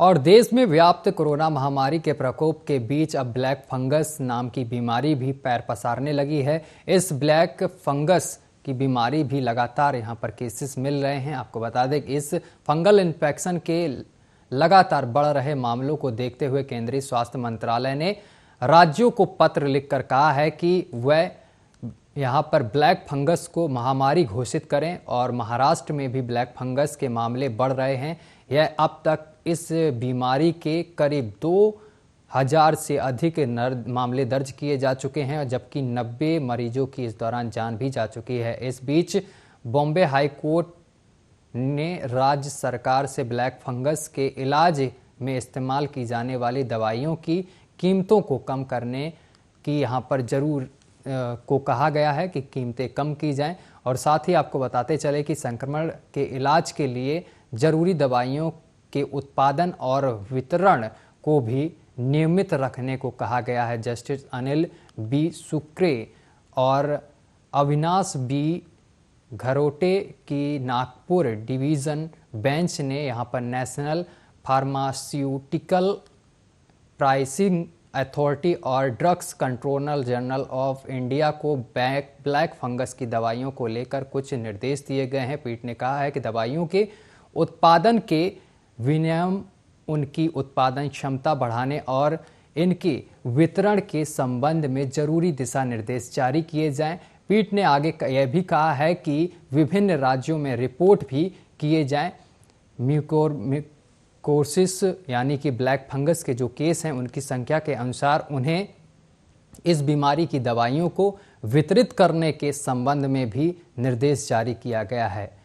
और देश में व्याप्त कोरोना महामारी के प्रकोप के बीच अब ब्लैक फंगस नाम की बीमारी भी पैर पसारने लगी है। इस ब्लैक फंगस की बीमारी भी लगातार यहां पर केसेस मिल रहे हैं। आपको बता दें कि इस फंगल इन्फेक्शन के लगातार बढ़ रहे मामलों को देखते हुए केंद्रीय स्वास्थ्य मंत्रालय ने राज्यों को पत्र लिखकर कहा है कि वह यहाँ पर ब्लैक फंगस को महामारी घोषित करें। और महाराष्ट्र में भी ब्लैक फंगस के मामले बढ़ रहे हैं। यह अब तक इस बीमारी के करीब 2000 से अधिक मामले दर्ज किए जा चुके हैं, जबकि 90 मरीजों की इस दौरान जान भी जा चुकी है। इस बीच बॉम्बे हाई कोर्ट ने राज्य सरकार से ब्लैक फंगस के इलाज में इस्तेमाल की जाने वाली दवाइयों की कीमतों को कम करने की यहाँ पर जरूर को कहा गया है कि कीमतें कम की जाएं। और साथ ही आपको बताते चले कि संक्रमण के इलाज के लिए जरूरी दवाइयों के उत्पादन और वितरण को भी नियमित रखने को कहा गया है। जस्टिस अनिल बी सुक्रे और अविनाश बी घरोटे की नागपुर डिवीज़न बेंच ने यहाँ पर नेशनल फार्मास्यूटिकल प्राइसिंग अथॉरिटी और drugs controller general of India को ब्लैक फंगस की दवाइयों को लेकर कुछ निर्देश दिए गए हैं। पीठ ने कहा है कि दवाइयों के उत्पादन के विनियमन, उनकी उत्पादन क्षमता बढ़ाने और इनके वितरण के संबंध में जरूरी दिशा निर्देश जारी किए जाएं। पीठ ने आगे यह भी कहा है कि विभिन्न राज्यों में रिपोर्ट भी किए जाएं। म्यूकोरमाइकोसिस यानी कि ब्लैक फंगस के जो केस हैं उनकी संख्या के अनुसार उन्हें इस बीमारी की दवाइयों को वितरित करने के संबंध में भी निर्देश जारी किया गया है।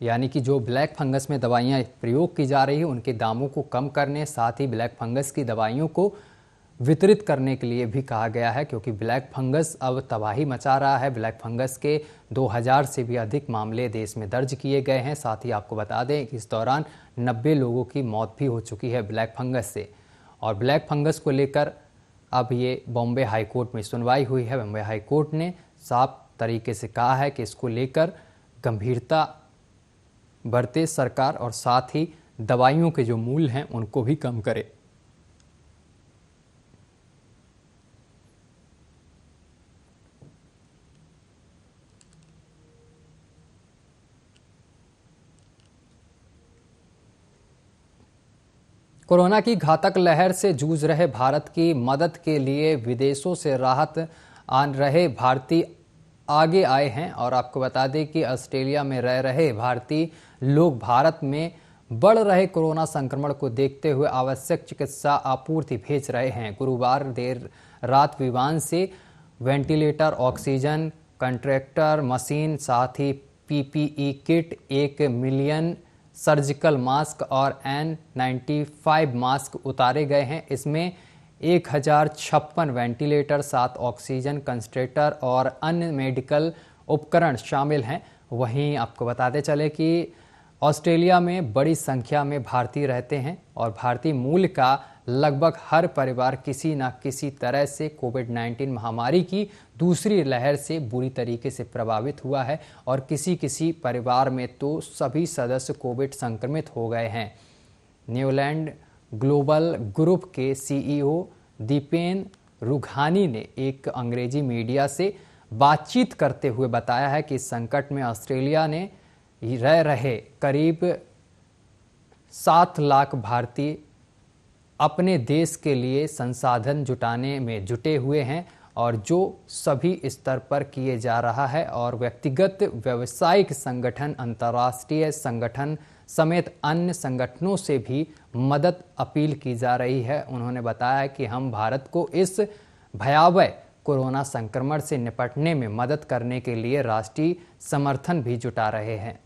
यानी कि जो ब्लैक फंगस में दवाइयाँ प्रयोग की जा रही है उनके दामों को कम करने, साथ ही ब्लैक फंगस की दवाइयों को वितरित करने के लिए भी कहा गया है, क्योंकि ब्लैक फंगस अब तबाही मचा रहा है। ब्लैक फंगस के 2000 से भी अधिक मामले देश में दर्ज किए गए हैं। साथ ही आपको बता दें कि इस दौरान 90 लोगों की मौत भी हो चुकी है ब्लैक फंगस से। और ब्लैक फंगस को लेकर अब ये बॉम्बे हाई कोर्ट में सुनवाई हुई है। बॉम्बे हाई कोर्ट ने साफ तरीके से कहा है कि इसको लेकर गंभीरता बरते सरकार, और साथ ही दवाइयों के जो मूल्य हैं उनको भी कम करे। कोरोना की घातक लहर से जूझ रहे भारत की मदद के लिए विदेशों से राहत आन रहे भारतीय आगे आए हैं। और आपको बता दें कि ऑस्ट्रेलिया में रह रहे भारतीय लोग भारत में बढ़ रहे कोरोना संक्रमण को देखते हुए आवश्यक चिकित्सा आपूर्ति भेज रहे हैं। गुरुवार देर रात विमान से वेंटिलेटर, ऑक्सीजन कंट्रेक्टर मशीन, साथ ही PPE kit, 1 million surgical mask और N95 मास्क उतारे गए हैं। इसमें 1056 वेंटिलेटर, 7 ऑक्सीजन कंसंट्रेटर और अन्य मेडिकल उपकरण शामिल हैं। वहीं आपको बताते चले कि ऑस्ट्रेलिया में बड़ी संख्या में भारतीय रहते हैं और भारतीय मूल का लगभग हर परिवार किसी न किसी तरह से कोविड-19 महामारी की दूसरी लहर से बुरी तरीके से प्रभावित हुआ है। और किसी किसी परिवार में तो सभी सदस्य कोविड संक्रमित हो गए हैं। न्यूलैंड ग्लोबल ग्रुप के सीईओ दीपेन रुघानी ने एक अंग्रेजी मीडिया से बातचीत करते हुए बताया है कि इस संकट में ऑस्ट्रेलिया ने रह रहे करीब 7 लाख भारतीय अपने देश के लिए संसाधन जुटाने में जुटे हुए हैं, और जो सभी स्तर पर किए जा रहा है। और व्यक्तिगत, व्यावसायिक संगठन, अंतर्राष्ट्रीय संगठन समेत अन्य संगठनों से भी मदद अपील की जा रही है। उन्होंने बताया कि हम भारत को इस भयावह कोरोना संक्रमण से निपटने में मदद करने के लिए राष्ट्रीय समर्थन भी जुटा रहे हैं।